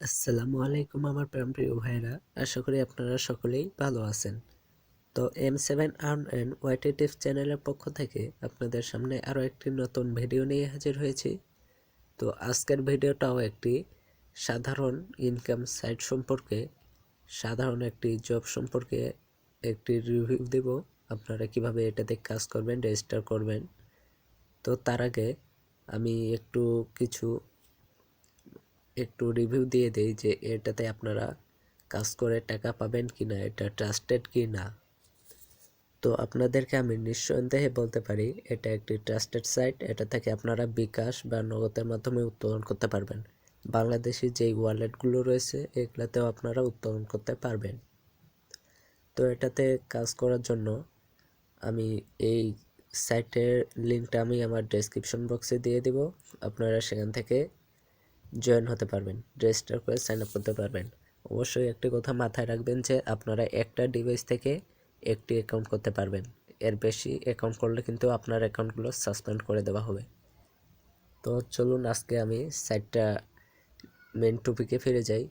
আসসালামু আলাইকুম আমার প্রিয় ভাইরা, আশা করি আপনারা সকলেই ভালো আছেন। তো M7 earn and YT tips চ্যানেলের পক্ষ থেকে আপনাদের সামনে আরও একটি নতুন ভিডিও নিয়ে হাজির হয়েছি। তো আজকের ভিডিওটাও একটি সাধারণ ইনকাম সাইট সম্পর্কে, সাধারণ একটি জব সম্পর্কে একটি রিভিউ দেব। আপনারা কিভাবে এটাতে কাজ করবেন, রেজিস্টার করবেন। তো তার আগে আমি একটু রিভিউ দিয়ে দেই যে এটাতে আপনারা কাজ করে টাকা পাবেন কি না, এটা ট্রাস্টেড কি না। তো আপনাদেরকে আমি নিঃসন্দেহে বলতে পারি এটা একটি ট্রাস্টেড সাইট। এটা থেকে আপনারা বিকাশ বা নগদের মাধ্যমে উত্তোলন করতে পারবেন। বাংলাদেশি যেই ওয়ালেটগুলো রয়েছে এগুলাতেও আপনারা উত্তোলন করতে পারবেন। তো এটাতে কাজ করার জন্য আমি এই সাইটের লিঙ্কটা আমি আমার ডেসক্রিপশন বক্সে দিয়ে দিব। আপনারা সেখান থেকে জয়েন হতে পারবেন, রেজিস্টার করে সাইন আপ করতে পারবেন। অবশ্যই একটি কথা মাথায় রাখবেন যে আপনারা একটা ডিভাইস থেকে একটি অ্যাকাউন্ট করতে পারবেন। এর বেশি অ্যাকাউন্ট করলে কিন্তু আপনার অ্যাকাউন্টগুলো সাসপেন্ড করে দেওয়া হবে। তো চলুন আজকে আমি সাইটটা মেন টপিকে ফিরে যাই।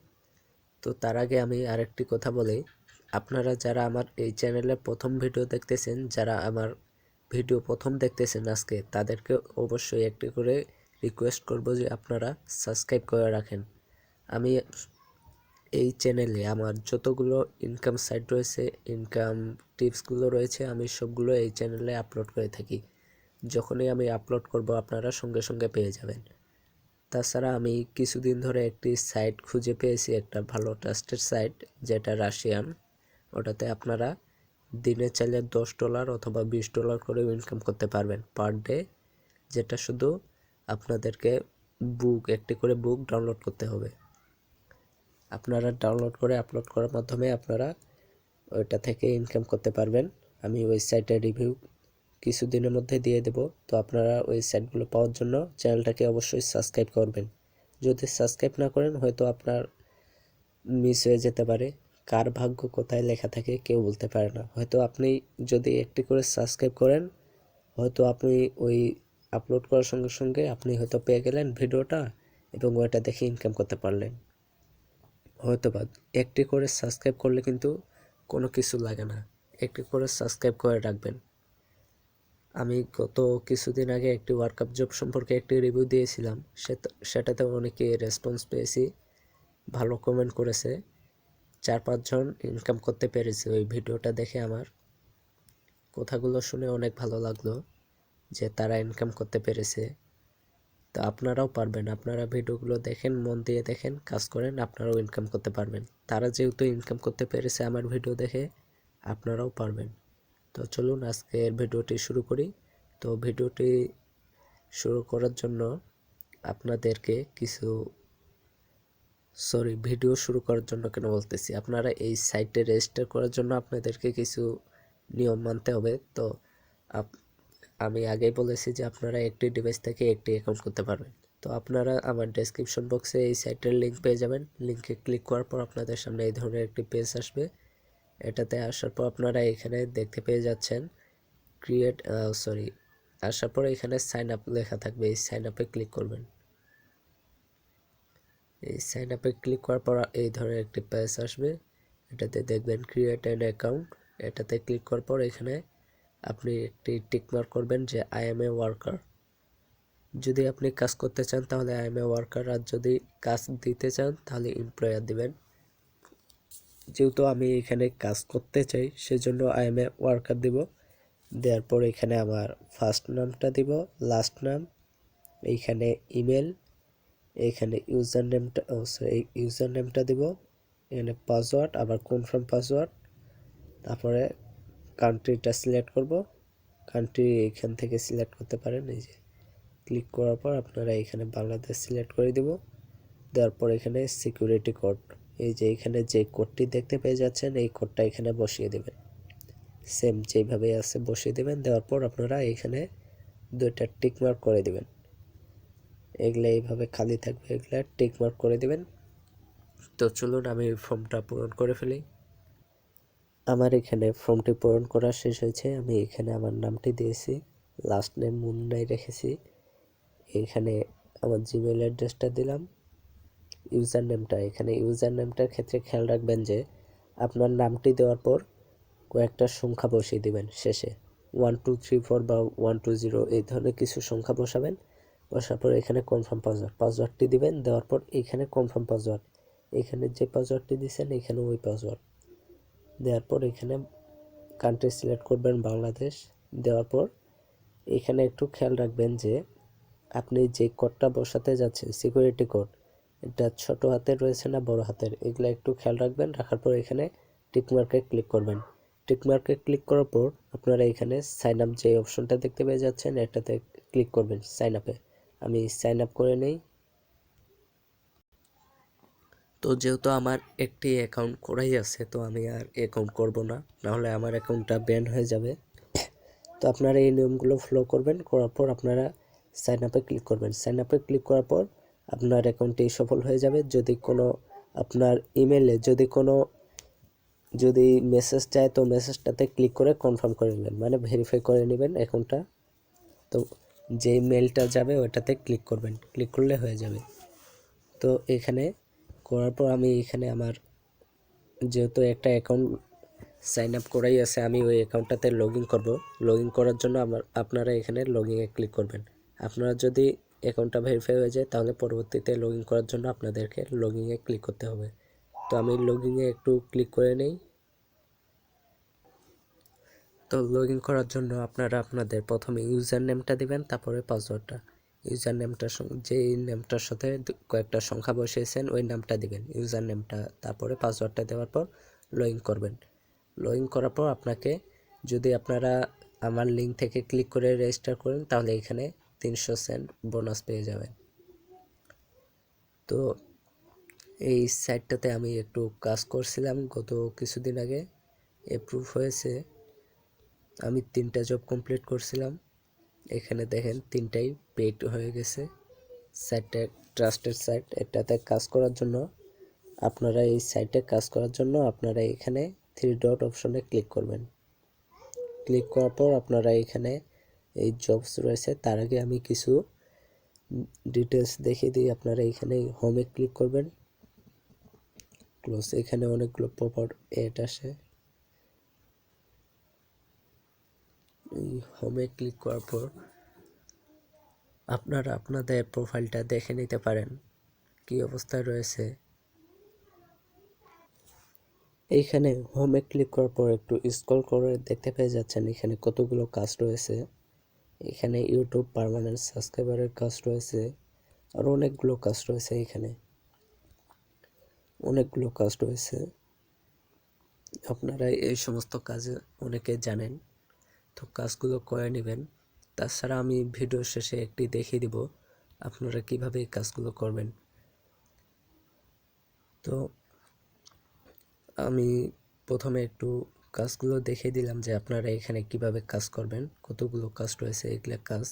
তো তার আগে আমি আরেকটি কথা বলি, আপনারা যারা আমার এই চ্যানেলে প্রথম ভিডিও দেখতেছেন, যারা আমার ভিডিও প্রথম দেখতেছেন আজকে, তাদেরকে অবশ্যই একটি করে রিকোয়েস্ট করব যে আপনারা সাবস্ক্রাইব করে রাখেন। আমি এই চ্যানেলে আমার যতগুলো ইনকাম সাইট রয়েছে, ইনকাম টিপসগুলো রয়েছে, আমি সবগুলো এই চ্যানেলে আপলোড করে থাকি। যখনই আমি আপলোড করব আপনারা সঙ্গে সঙ্গে পেয়ে যাবেন। তাছাড়া আমি কিছুদিন ধরে একটি সাইট খুঁজে পেয়েছি, একটা ভালো ট্রাস্টেড সাইট, যেটা রাশিয়ান। ওটাতে আপনারা দিনে চাইলে $10 অথবা $20 করেও ইনকাম করতে পারবেন পার ডে, যেটা শুধু আপনাদেরকে একটি করে বুক ডাউনলোড করতে হবে। আপনারা ডাউনলোড করে আপলোড করার মাধ্যমে আপনারা ওইটা থেকে ইনকাম করতে পারবেন। আমি ওই সাইটের রিভিউ কিছুদিনের মধ্যে দিয়ে দেব। তো আপনারা ওই সাইটগুলো পাওয়ার জন্য চ্যানেলটাকে অবশ্যই সাবস্ক্রাইব করবেন। যদি সাবস্ক্রাইব না করেন হয়তো আপনার মিস হয়ে যেতে পারে। কার ভাগ্য কোথায় লেখা থাকে কেউ বলতে পারে না। হয়তো আপনি যদি একটি করে সাবস্ক্রাইব করেন, হয়তো আপনি ওই আপলোড করার সঙ্গে সঙ্গে আপনি হয়তো পেয়ে গেলেন ভিডিওটা এবং ওইটা দেখে ইনকাম করতে পারলেন। হয়তোবা একটি করে সাবস্ক্রাইব করলে কিন্তু কোনো কিছু লাগে না, একটি করে সাবস্ক্রাইব করে রাখবেন। আমি গত কিছুদিন আগে একটি ওয়ার্কআপ জব সম্পর্কে একটি রিভিউ দিয়েছিলাম, সেটাতে অনেকে রেসপন্স পেয়েছি, ভালো কমেন্ট করেছে। 4-5 জন ইনকাম করতে পেরেছে ওই ভিডিওটা দেখে। আমার কথাগুলো শুনে অনেক ভালো লাগলো যে তারা ইনকাম করতে পেরেছে। তো আপনারাও পারবেন, আপনারা ভিডিওগুলো দেখেন, মন দিয়ে দেখেন, কাজ করেন, আপনারাও ইনকাম করতে পারবেন। তারা যেহেতু ইনকাম করতে পেরেছে আমার ভিডিও দেখে, আপনারাও পারবেন। তো চলুন আজকের ভিডিওটি শুরু করি। তো ভিডিওটি শুরু করার জন্য আপনাদেরকে ভিডিও শুরু করার জন্য কেন বলতেছি, আপনারা এই সাইটে রেজিস্টার করার জন্য আপনাদেরকে কিছু নিয়ম মানতে হবে। তো আমি আগেই বলেছি যে আপনারা একটি ডিভাইস থেকে একটি অ্যাকাউন্ট করতে পারবেন। তো আপনারা আমার ডেসক্রিপশন বক্সে এই সাইটের লিঙ্ক পেয়ে যাবেন। লিঙ্কে ক্লিক করার পর আপনাদের সামনে এই ধরনের একটি পেজ আসবে। এটাতে আসার পর আপনারা এখানে দেখতে পেয়ে যাচ্ছেন আসার পর এখানে সাইন আপ লেখা থাকবে, এই সাইন আপে ক্লিক করবেন। এই সাইন আপে ক্লিক করার পর এই ধরনের একটি পেজ আসবে। এটাতে দেখবেন ক্রিয়েট অ্যান অ্যাকাউন্ট। এটাতে ক্লিক করার পর এখানে আপনি একটি টিক মার্ক করবেন যে আই এম এ ওয়ার্কার। যদি আপনি কাজ করতে চান তাহলে আই এম এ ওয়ার্কার, আর যদি কাজ দিতে চান তাহলে এমপ্লয়ার দিবেন। যেহেতু আমি এখানে কাজ করতে চাই সেজন্য আই এম এ ওয়ার্কার দিব। দেওয়ার পর এখানে আমার ফার্স্ট নামটা দিব, লাস্ট নাম, এইখানে ইমেল, এইখানে ইউজার নেমটা দিব, এখানে পাসওয়ার্ড, আবার কনফার্ম পাসওয়ার্ড। তারপরে কান্ট্রিটা সিলেক্ট করব। কান্ট্রি এইখান থেকে সিলেক্ট করতে পারেন। এই যে ক্লিক করার পর আপনারা এখানে বাংলাদেশ সিলেক্ট করে দেব। দেওয়ার পর এখানে সিকিউরিটি কোড, এই যে এখানে যে কোডটি দেখতে পেয়ে যাচ্ছেন এই কোডটা এখানে বসিয়ে দেবেন। সেম যেভাবে আছে বসিয়ে দেবেন। দেওয়ার পর আপনারা এখানে দুইটা টিক মার্ক করে দেবেন। এগুলা এইভাবে খালি থাকবে, এগুলা টিক মার্ক করে দেবেন। তো চলুন আমি ফর্মটা পূরণ করে ফেলি। আমার এখানে ফর্মটি পূরণ করা শেষ হয়েছে। আমি এখানে আমার নামটি দিয়েছি, লাস্ট নেম মুন্নাই রেখেছি। এখানে আমার জিমেইল অ্যাড্রেসটা দিলাম, ইউজার নেমটা, এখানে ইউজার নেমটার ক্ষেত্রে খেয়াল রাখবেন যে আপনার নামটি দেওয়ার পর কয়েকটা সংখ্যা বসিয়ে দিবেন শেষে, 1234 বা 120 এই ধরনের কিছু সংখ্যা বসাবেন। বসার পর এখানে কনফার্ম পাসওয়ার্ডটি দিবেন। দেওয়ার পর এখানে কনফার্ম পাসওয়ার্ড, এখানে যে পাসওয়ার্ডটি দিয়েছেন এখানে ওই পাসওয়ার্ড দেওয়ার পর এখানে কান্ট্রি সিলেক্ট করবেন বাংলাদেশ। দেওয়ার পর এখানে একটু খেয়াল রাখবেন যে আপনি যে কোডটা বসাতে যাচ্ছেন সিকিউরিটি কোড, এটা ছোট হাতের রয়েছে না বড় হাতের, এগুলো একটু খেয়াল রাখবেন। রাখার পর এখানে টিকমার্কে ক্লিক করবেন। টিকমার্কে ক্লিক করার পর আপনারা এখানে সাইন আপ যে অপশনটা দেখতে পেয়ে যাচ্ছেন এটাতে ক্লিক করবেন সাইন আপে। আমি সাইন আপ করে নেই। তো যেহেতু আমার একটি অ্যাকাউন্ট করাই আছে, তো আমি আর অ্যাকাউন্ট করব না, নাহলে আমার অ্যাকাউন্টটা ব্যান হয়ে যাবে। তো আপনারা এই নিয়মগুলো ফলো করবেন। করার পর আপনারা সাইন আপে ক্লিক করবেন। সাইন আপে ক্লিক করার পর আপনার অ্যাকাউন্টটি সফল হয়ে যাবে। যদি কোনো আপনার ইমেলে যদি মেসেজ চায় তো মেসেজটাতে ক্লিক করে কনফার্ম করে নেবেন, মানে ভেরিফাই করে নেবেন অ্যাকাউন্টটা। তো যেই মেলটা যাবে ওটাতে ক্লিক করবেন, ক্লিক করলে হয়ে যাবে। তো এখানে করার পর আমি এখানে আমার যেহেতু একটা অ্যাকাউন্ট সাইন আপ করাই আছে, আমি ওই অ্যাকাউন্টটাতে লগ ইন করবো। লগ ইন করার জন্য আপনারা এখানে লগ ইনে ক্লিক করবেন। আপনারা যদি অ্যাকাউন্টটা ভেরিফাই হয়ে যায় তাহলে পরবর্তীতে লগ ইন করার জন্য আপনাদেরকে লগ ইনে ক্লিক করতে হবে। তো আমি লগ ইনে একটু ক্লিক করে নেই। তো লগ ইন করার জন্য আপনারা আপনাদের প্রথমে ইউজার নেমটা দিবেন, তারপরে পাসওয়ার্ডটা। ইউজার নেমটার যেই নেমটার সাথে কয়েকটা সংখ্যা বসিয়েছেন ওই নামটা দিবেন, ইউজার নেমটা, তারপরে পাসওয়ার্ডটা দেওয়ার পর লগ ইন করবেন। লগ ইন করার পর আপনাকে, যদি আপনারা আমার লিঙ্ক থেকে ক্লিক করে রেজিস্টার করেন তাহলে এখানে 300 সেন্ট বোনাস পেয়ে যাবেন। তো এই সাইটটাতে আমি একটু কাজ করছিলাম গত কিছুদিন আগে, অ্যাপ্রুভ হয়েছে। আমি 3টা জব কমপ্লিট করছিলাম। এখানে দেখেন 3টাই পেইড হয়ে গেছে। সাইটটা ট্রাস্টেড সাইট। এটাতে কাজ করার জন্য আপনারা এই সাইটে কাজ করার জন্য আপনারা এখানে 3 ডট অপশনে ক্লিক করবেন। ক্লিক করার পর আপনারা এখানে এই জবস রয়েছে, তার আগে আমি কিছু ডিটেলস দেখিয়ে দিই। আপনারা এখানে হোমে ক্লিক করবেন, ক্লোজ, এখানে অনেকগুলো পপআপ অ্যাড আসে। এই হোমে ক্লিক করার পর আপনারা আপনাদের প্রোফাইলটা দেখে নিতে পারেন কি অবস্থায় রয়েছে। এইখানে হোমে ক্লিক করার পর একটু স্ক্রল করে দেখতে পেয়ে যাচ্ছেন এখানে কতগুলো কাজ রয়েছে। এখানে ইউটিউব পার্মানেন্ট সাবস্ক্রাইবারের কাজ রয়েছে, আর অনেকগুলো কাজ রয়েছে। এখানে অনেকগুলো কাজ রয়েছে, আপনারা এই সমস্ত কাজে অনেকে জানেন, তো কাজগুলো করে নেবেন। তাছাড়া আমি ভিডিও শেষে একটি দেখিয়ে দিব আপনারা কিভাবে এই কাজগুলো করবেন। তো আমি প্রথমে একটু কাজগুলো দেখিয়ে দিলাম যে আপনারা এখানে কিভাবে কাজ করবেন, কতগুলো কাজ রয়েছে এগুলো কাজ।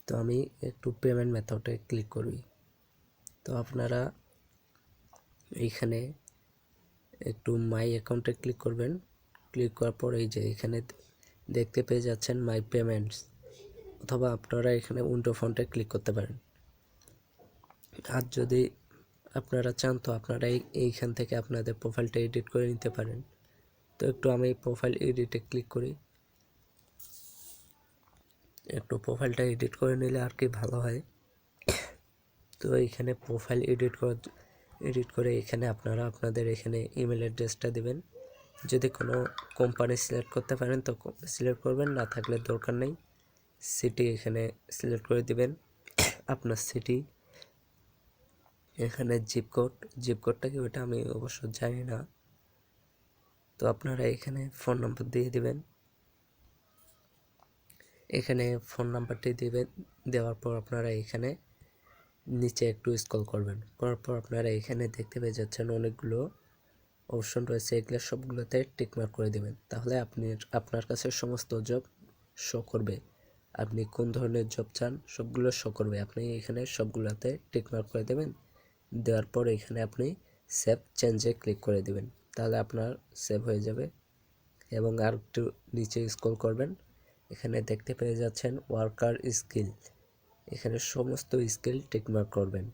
তো আমি একটু পেমেন্ট মেথডে ক্লিক করি। তো আপনারা এইখানে একটু মাই অ্যাকাউন্টে ক্লিক করবেন। ক্লিক করার পর এই যে এখানে দেখতে পেয়ে যাচ্ছেন মাই পেমেন্টস, অথবা আপনারা এখানে উইন্ডো ফন্টে ক্লিক করতে পারেন। আর যদি আপনারা চান তো আপনারা এইখান থেকে আপনাদের প্রোফাইলটা এডিট করে নিতে পারেন। তো একটু আমি প্রোফাইল এডিটে ক্লিক করি। একটু প্রোফাইলটা এডিট করে নিলে আর কি ভালো হয়। তো এইখানে প্রোফাইল এডিট করে এখানে আপনারা আপনাদের এখানে ইমেল অ্যাড্রেসটা দেবেন। যদি কোনো কোম্পানি সিলেক্ট করতে পারেন তো সিলেক্ট করবেন, না থাকলে দরকার নেই। সিটি এখানে সিলেক্ট করে দিবেন আপনার সিটি। এখানে জিপ কোডটা কি ওটা আমি অবশ্য জানি না। তো আপনারা এখানে ফোন নাম্বার দিয়ে দিবেন। এখানে ফোন নাম্বারটি দিবেন। দেওয়ার পর আপনারা এখানে নিচে একটু স্ক্রল করবেন। করার পর আপনারা এখানে দেখতে পেয়ে যাচ্ছেন অনেকগুলো অপশন রয়েছে, এগুলো সবগুলোতে টিকমার্ক করে দিবেন। তাহলে আপনার কাছে সমস্ত জব শো করবে। আপনি কোন ধরনের জব চান সবগুলো শো করবে। আপনি এখানে সবগুলোতে টিকমার্ক করে দেবেন। দেওয়ার পর এখানে আপনি সেভ চেঞ্জে ক্লিক করে দিবেন, তাহলে আপনার সেভ হয়ে যাবে। এবং আর একটু নিচে স্ক্রল করবেন, এখানে দেখতে পেয়ে যাচ্ছেন ওয়ার্কার স্কিল, এখানে সমস্ত স্কিল টিকমার্ক করবেন।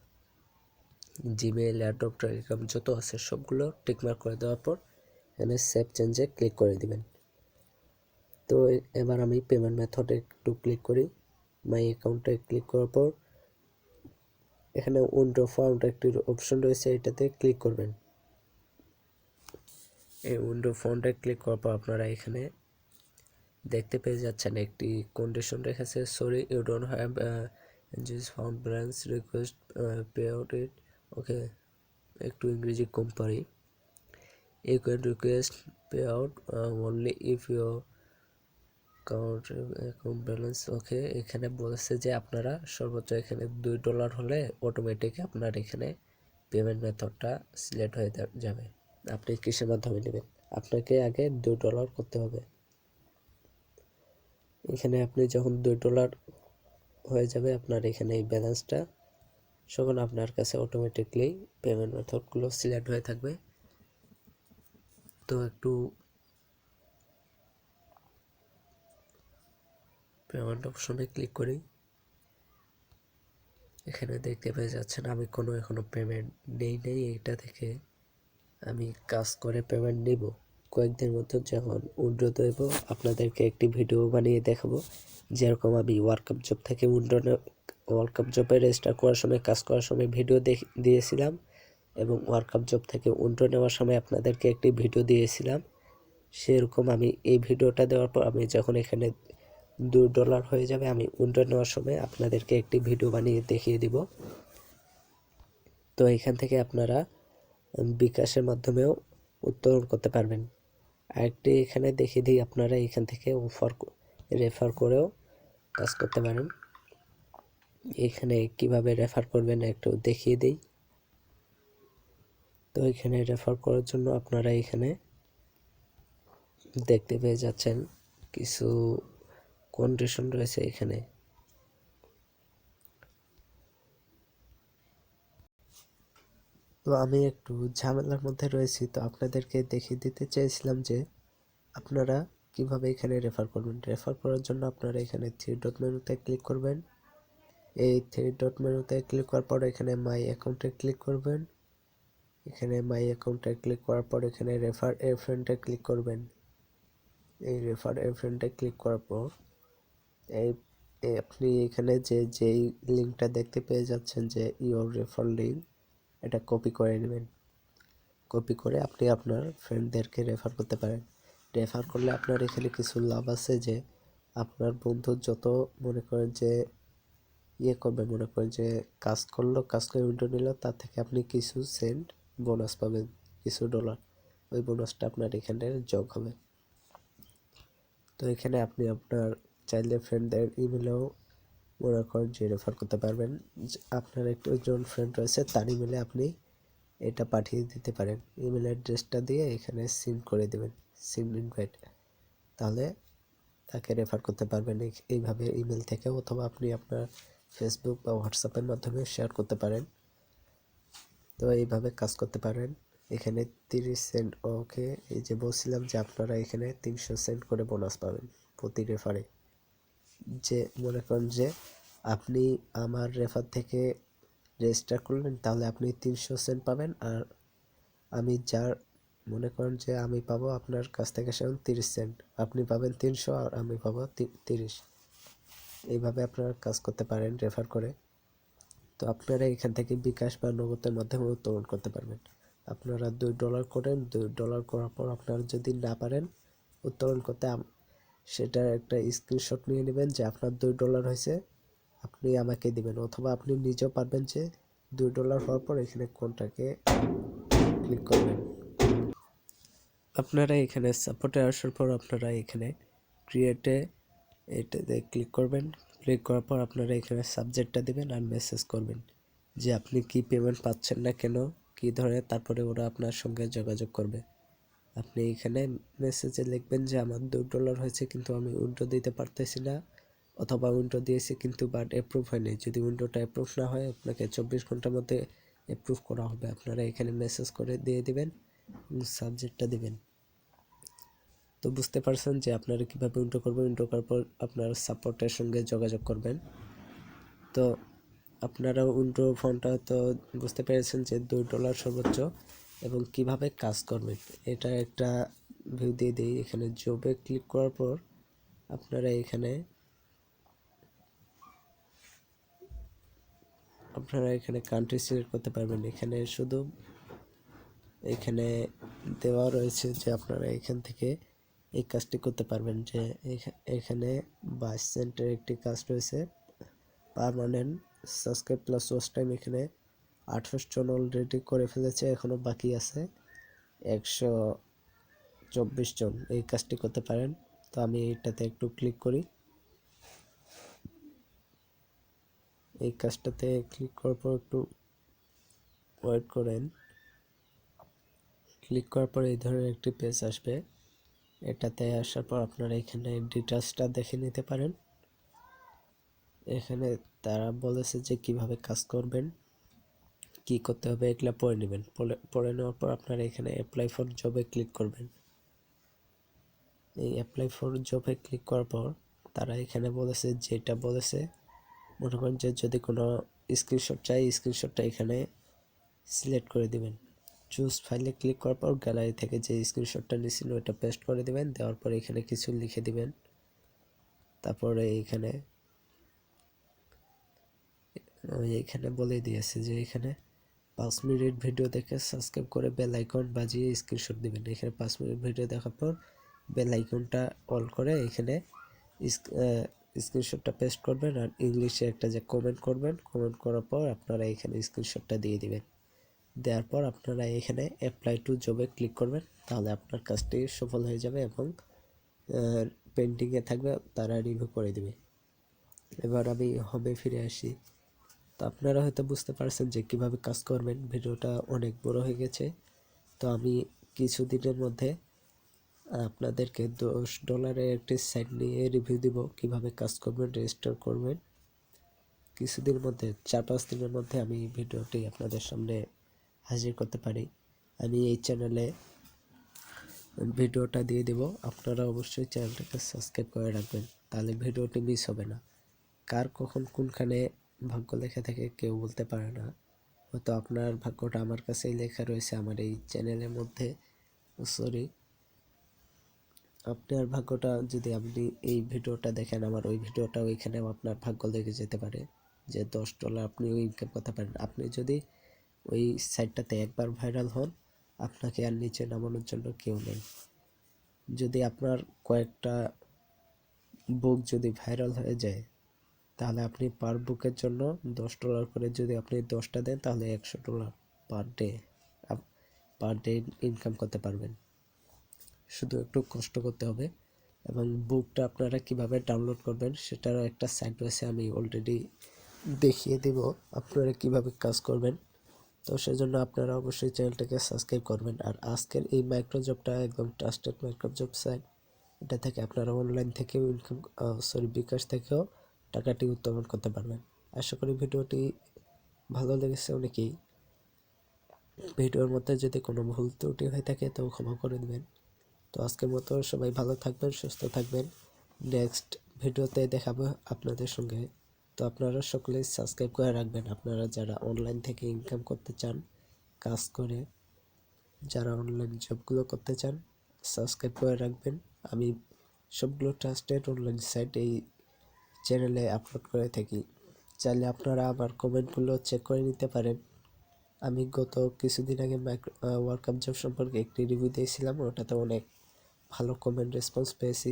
জিমেইল, অ্যাডোব, টেলিগ্রাম যত আছে সবগুলো টিকমার্ক করে দেওয়ার পর এখানে সেভ চেঞ্জে ক্লিক করে দিবেন। তো এবার আমি পেমেন্ট মেথডে একটু ক্লিক করি। মাই অ্যাকাউন্টে ক্লিক করার পর এখানে উইন্ডো ফাউন্ড একটি অপশন রয়েছে, এটাতে ক্লিক করবেন। এই উইন্ডো ফাউন্ডে ক্লিক করার পর আপনারা এখানে দেখতে পেয়ে যাচ্ছেন একটি কন্ডিশন রেখেছে, sorry you don't have this found balance request pay out it. Okay, একটু ইংরেজি কম পারি। You can request pay out only if you account balance. Okay, এখানে বলেছে যে আপনারা সর্বোচ্চ এখানে $2 হলে অটোমেটিক আপনার এখানে পেমেন্ট মেথডটা সিলেক্ট হয়ে যাবে। আপনি কিসের মাধ্যমে নেবেন, আপনাকে আগে $2 করতে হবে। এখানে আপনি যখন $2 হয়ে যাবে আপনার এখানে এই ব্যালেন্সটা, তখন আপনার কাছে অটোমেটিকলি পেমেন্ট মেথডগুলো সিলেক্ট হয়ে থাকবে। তো একটু পেমেন্ট অপশনে ক্লিক করি। এখানে দেখতে পেয়ে যাচ্ছেন আমি এখনো পেমেন্ট নেই। এটা থেকে আমি কাজ করে পেমেন্ট নিব। কয়েকদিনের মধ্যে যখন উইথড্র দেব আপনাদেরকে একটি ভিডিও বানিয়ে দেখাবো, যেরকম আমি ওয়ার্কআপ জব থেকে ওয়ার্কআপ জবে রেজিস্টার করার সময়, কাজ করার সময় ভিডিও দিয়েছিলাম, এবং ওয়ার্কআপ জব থেকে উইথড্র নেওয়ার সময় আপনাদেরকে একটি ভিডিও দিয়েছিলাম। সেরকম আমি এই ভিডিওটা দেওয়ার পর আমি যখন এখানে $2 হয়ে যাবে আমি উইথড্র নেওয়ার সময় আপনাদেরকে একটি ভিডিও বানিয়ে দেখিয়ে দিব। তো এখান থেকে আপনারা বিকাশের মাধ্যমেও উত্তোলন করতে পারবেন। আরেকটি এখানে দেখিয়ে দিই, আপনারা এখান থেকে রেফার করেও কাজ করতে পারেন। এখানে কিভাবে রেফার করবেন একটু দেখিয়ে দিই। তো এখানে রেফার করার জন্য আপনারা এখানে দেখতে পেয়ে যাচ্ছেন কিছু কন্ডিশন রয়েছে এখানে। তো আমি একটু ঝামেলার মধ্যে রয়েছি, তো আপনাদেরকে দেখিয়ে দিতে চেয়েছিলাম যে আপনারা কিভাবে এখানে রেফার করবেন। রেফার করার জন্য আপনারা এখানে 3 ডট মেনুতে ক্লিক করবেন। এই 3 ডট মেনুতে ক্লিক করার পর এখানে মাই অ্যাকাউন্টে ক্লিক করবেন। এখানে মাই অ্যাকাউন্টে ক্লিক করার পর এখানে রেফার এ ফ্রেন্ডে ক্লিক করবেন। এই রেফার এ ফ্রেন্ডে ক্লিক করার পর এই আপনি এখানে যেই লিঙ্কটা দেখতে পেয়ে যাচ্ছেন যে ইওর রেফার লিঙ্ক, এটা কপি করে নেবেন। কপি করে আপনি আপনার ফ্রেন্ডদেরকে রেফার করতে পারেন। রেফার করলে আপনার এখানে কিছু লাভ আছে, যে আপনার বন্ধু যত মনে করেন যে করবে, মনে করেন যে কাজ করে উইন্ডো নিল, তার থেকে আপনি কিছু সেন্ট বোনাস পাবেন, কিছু ডলার। ওই বোনাসটা আপনার এখানে যোগ হবে। তো এখানে আপনি আপনার চাইলে ফ্রেন্ডদের ইমেলেও মনে করেন যে রেফার করতে পারবেন। আপনার একজন ফ্রেন্ড রয়েছে, তার ইমেলে আপনি এটা পাঠিয়ে দিতে পারেন। ইমেল অ্যাড্রেসটা দিয়ে এখানে সিন করে দেবেন, সিন ইনভাইট, তাহলে তাকে রেফার করতে পারবেন এইভাবে ইমেল থেকে, অথবা আপনি আপনার ফেসবুক বা হোয়াটসঅ্যাপের মাধ্যমে শেয়ার করতে পারেন। তো এইভাবে কাজ করতে পারেন। এখানে 30 সেন্ট, ওকে, এই যে বলছিলাম যে আপনারা এখানে 300 সেন্ট করে বোনাস পাবেন প্রতি রেফারে। যে মনে করেন যে আপনি আমার রেফার থেকে রেজিস্টার করলেন, তাহলে আপনি 300 সেন্ট পাবেন, আর আমি যার মনে করেন যে আমি পাবো আপনার কাছ থেকে সেরকম 30 সেন্ট, আপনি পাবেন 300 আর আমি পাবো 30। এইভাবে আপনারা কাজ করতে পারেন রেফার করে। তো আপনারা এখান থেকে বিকাশ বা নগদের মাধ্যমে উত্তোলন করতে পারবেন। আপনারা $2 করেন, $2 করার পর আপনারা যদি না পারেন উত্তোলন করতে, সেটার একটা স্ক্রিনশট নিয়ে নেবেন যে আপনার $2 হয়েছে, আপনি আমাকে দিবেন, অথবা আপনি নিজেও পারবেন যে $2 হওয়ার পর এখানে কোনটাকে ক্লিক করবেন। আপনারা এখানে সাপোর্টে আসার পর আপনারা এখানে ক্রিয়েটে এটাতে ক্লিক করবেন। ক্লিক করার পর আপনারা এখানে সাবজেক্টটা দেবেন আর মেসেজ করবেন যে আপনি কি পেমেন্ট পাচ্ছেন না কেন, কি ধরনের, তারপরে ওরা আপনার সঙ্গে যোগাযোগ করবে। আপনি এখানে মেসেজে লিখবেন যে আমার $2 হয়েছে কিন্তু আমি উইন্ডো দিতে পারতেছি না, অথবা উইন্ডো দিয়েছি কিন্তু বাট অ্যাপ্রুভ হয়নি। যদি উইন্ডোটা অ্যাপ্রুভ না হয় আপনাকে 24 ঘন্টার মধ্যে অ্যাপ্রুভ করা হবে। আপনারা এখানে মেসেজ করে দিয়ে দিবেন এবং সাবজেক্টটা দিবেন। তো বুঝতে পারছেন যে আপনারা কীভাবে উইন্ডো করবেন। উইন্ডো করার পর আপনার সাপোর্টের সঙ্গে যোগাযোগ করবেন। তো আপনারা উইন্ডো ফন্টটা তো বুঝতে পেরেছেন যে $2 সর্বোচ্চ এবং কিভাবে কাজ করবেন এটা একটা ভিউ দিয়ে দিই। এখানে জবে ক্লিক করার পর আপনারা এখানে কান্ট্রি সিলেক্ট করতে পারবেন। এখানে শুধু এখানে দেওয়া রয়েছে যে আপনারা এখান থেকে এই কাজটি করতে পারবেন, যে এখানে 22 সেন্টের একটি কাজ রয়েছে permanent subscribe plus watch time. এখানে 28 জন অলরেডি করে ফেলেছে, এখনও বাকি আছে 124 জন এই কাজটি করতে পারেন। তো আমি এইটাতে একটু ক্লিক করি। এই কাজটাতে ক্লিক করার পর একটু ওয়েট করেন। ক্লিক করার পর এই ধরনের একটি পেজ আসবে। এটাতে আসার পর আপনারা এখানে ডিটেলসটা দেখে নিতে পারেন। এখানে তারা বলেছে যে কিভাবে কাজ করবেন, কি করতে হবে, এগুলা পড়ে নেবেন। পড়ে নেওয়ার পর আপনারা এখানে অ্যাপ্লাই ফর জবে ক্লিক করবেন। এই অ্যাপ্লাই ফর জবে ক্লিক করার পর তারা এখানে বলেছে, যেটা বলেছে মনে করেন যে যদি কোনো স্ক্রিনশট চাই, স্ক্রিনশটটা এখানে সিলেক্ট করে দিবেন। চুজ ফাইলে ক্লিক করার পর গ্যালারি থেকে যে স্ক্রিনশটটা নিয়েছিল ওটা পেস্ট করে দিবেন। দেওয়ার পর এখানে কিছু লিখে দিবেন। তারপরে এইখানে বলে দিয়েছে যে এখানে 5 মিনিট ভিডিও দেখে সাবস্ক্রাইব করে বেল আইকন বাজিয়ে স্ক্রিনশট দিবেন। এখানে 5 মিনিট ভিডিও দেখার পর বেল আইকনটা অল করে এখানে স্ক্রিনশটটা পেস্ট করবেন আর ইংলিশে একটা যে কমেন্ট করবেন, কমেন্ট করার পর আপনারা এখানে স্ক্রিনশটটা দিয়ে দিবেন। দেওয়ার পর আপনারা এখানে অ্যাপ্লাই টু জবে ক্লিক করবেন, তাহলে আপনার কাজটি সফল হয়ে যাবে এবং পেন্ডিংয়ে থাকবে, তারা রিভিউ করে দেবে। এবার আমি হোমে ফিরে আসি। তো আপনারা হয়তো বুঝতে পারছেন যে কিভাবে কাজ করবেন। ভিডিওটা অনেক বড় হয়ে গেছে, তো আমি কিছুদিনের মধ্যে আপনাদেরকে $10 একটি সাইট নিয়ে রিভিউ দিব, কিভাবে কাজ করবেন, রেজিস্টার করবেন। কিছুদিনের মধ্যে 4-5 দিনের মধ্যে আমি ভিডিওটি আপনাদের সামনে হাজির করতে পারি। আমি এই চ্যানেলে ভিডিওটা দিয়ে দেব, আপনারা অবশ্যই চ্যানেলটাকে সাবস্ক্রাইব করে রাখবেন, তাহলে ভিডিওটি মিস হবে না। কার কখন কোনখানে ভাগ্য লেখা থাকে কেউ বলতে পারে না, হয়তো আপনার ভাগ্যটা আমার কাছেই লেখা রয়েছে আমার এই চ্যানেলের মধ্যে। সরি, আপনার ভাগ্যটা যদি আপনি এই ভিডিওটা দেখেন, আমার ওই ভিডিওটা ওইখানেও আপনার ভাগ্য লেগে যেতে পারে যে $10 আপনি ইনকাম করতে পারেন। আপনি যদি ওই সাইটটাতে একবার ভাইরাল হন, আপনাকে আর নিচে নামানোর জন্য কেউ নেই। যদি আপনার কয়েকটা বুক যদি ভাইরাল হয়ে যায়, তাহলে আপনি পার বুকের জন্য $10 করে যদি আপনি 10টা দেন, তাহলে $100 পার ডে ইনকাম করতে পারবেন। শুধু একটু কষ্ট করতে হবে। এবং বুকটা আপনারা কিভাবে ডাউনলোড করবেন সেটারও একটা সাইট রয়েছে, আমি অলরেডি দেখিয়ে দেব আপনারা কিভাবে কাজ করবেন। তো সেজন্য আপনারা অবশ্যই চ্যানেলটাকে সাবস্ক্রাইব করবেন। আর আজকের এই মাইক্রোজবটা একদম ট্রাস্টেড মাইক্রোজব সাইট, এটা থেকে আপনারা অনলাইন থেকেও ইনকাম বিকাশ থেকেও টাকাটি উত্তোলন করতে পারবেন। আশা করি ভিডিওটি ভালো লেগেছে অনেকেই। ভিডিওর মধ্যে যদি কোনো ভুল ত্রুটি হয়ে থাকে তো ক্ষমা করে দেবেন। তো আজকের মতো সবাই ভালো থাকবেন, সুস্থ থাকবেন। নেক্সট ভিডিওতে দেখাবো আপনাদের সঙ্গে। তো আপনারা সকলেই সাবস্ক্রাইব করে রাখবেন, আপনারা যারা অনলাইন থেকে ইনকাম করতে চান কাজ করে, যারা অনলাইন জবগুলো করতে চান সাবস্ক্রাইব করে রাখবেন। আমি সবগুলো ট্রাস্টেড অনলাইন সাইট এই চ্যানেলে আপলোড করে থাকি, চাইলে আপনারা আমার কমেন্টগুলো চেক করে নিতে পারেন। আমি গত কিছুদিন আগে ওয়ার্কআপ জব সম্পর্কে একটি রিভিউ দিয়েছিলাম, ওটাতে অনেক ভালো কমেন্ট রেসপন্স পেয়েছি,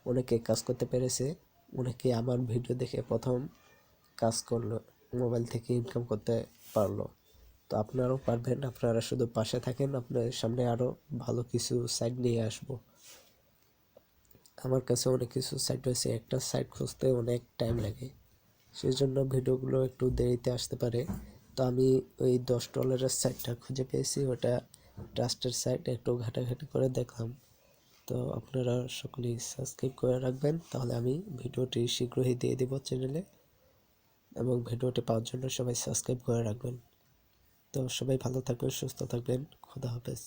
অনেকে কাজ করতে পেরেছে, অনেকে আমার ভিডিও দেখে প্রথম কাজ করলো, মোবাইল থেকে ইনকাম করতে পারলো। তো আপনারাও পারবেন, আপনারা শুধু পাশে থাকেন, আপনাদের সামনে আরও ভালো কিছু সাইট নিয়ে আসবো। আমার কাছে অনেক কিছু সাইট রয়েছে, একটা সাইট খুঁজতে অনেক টাইম লাগে, সেই জন্য ভিডিওগুলো একটু দেরিতে আসতে পারে। তো আমি ওই $10 সাইটটা খুঁজে পেয়েছি, ওটা ট্রাস্টেড সাইট, একটু ঘাটাঘাটি করে দেখলাম। তো আপনারা সকলেই সাবস্ক্রাইব করে রাখবেন, তাহলে আমি ভিডিওটি শীঘ্রই দিয়ে দেব চ্যানেলে, এবং ভিডিওটি পাওয়ার জন্য সবাই সাবস্ক্রাইব করে রাখবেন। তো সবাই ভালো থাকবেন, সুস্থ থাকবেন, খোদা হাফেজ।